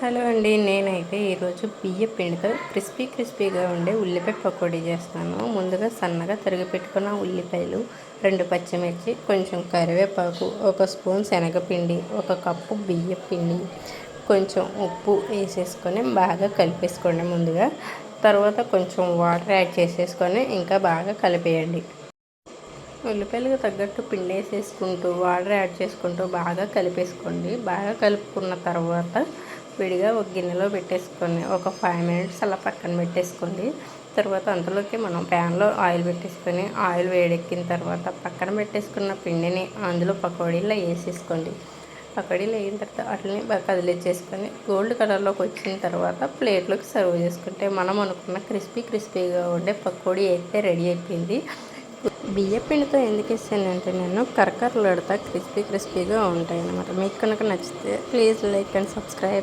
Hello అండి. నేనైతే ఈరోజు బియ్య పిండితో క్రిస్పీగా ఉండే ఉల్లిపాయ పకోడీ చేస్తాను. ముందుగా సన్నగా తరిగి పెట్టుకున్న ఉల్లిపాయలు, 2 పచ్చిమిర్చి, కొంచెం కరివేపాకు, 1 స్పూన్ శనగపిండి, 1 కప్పు బియ్య పిండి, కొంచెం ఉప్పు వేసేసుకొని బాగా కలిపేసుకోండి ముందుగా. తర్వాత కొంచెం వాటర్ యాడ్ చేసేసుకొని ఇంకా బాగా కలిపేయండి. ఉల్లిపాయలకు తగ్గట్టు పిండి వేసేసుకుంటూ వాటర్ యాడ్ చేసుకుంటూ బాగా కలిపేసుకోండి. బాగా కలుపుకున్న తర్వాత విడిగా ఒక గిన్నెలో పెట్టేసుకొని ఒక 5 మినిట్స్ అలా పక్కన పెట్టేసుకోండి. తర్వాత అంతలోకి మనం ప్యాన్లో ఆయిల్ పెట్టేసుకొని ఆయిల్ వేడెక్కిన తర్వాత పక్కన పెట్టేసుకున్న పిండిని అందులో పకోడీలో వేసేసుకోండి. పకోడీలు అయిన తర్వాత వాటిని బాగా కదిలిచ్చేసుకొని గోల్డ్ కలర్లోకి వచ్చిన తర్వాత ప్లేట్లోకి సర్వ్ చేసుకుంటే మనం అనుకున్న క్రిస్పీగా ఉండే పకోడీ అయితే రెడీ అయిపోయింది. బియ్య పిండితో ఎందుకు వేసానంటే నేను కరకరలాడుతా క్రిస్పీగా ఉంటాయి అన్నమాట. మీకు కనుక నచ్చితే ప్లీజ్ లైక్ అండ్ సబ్స్క్రైబ్.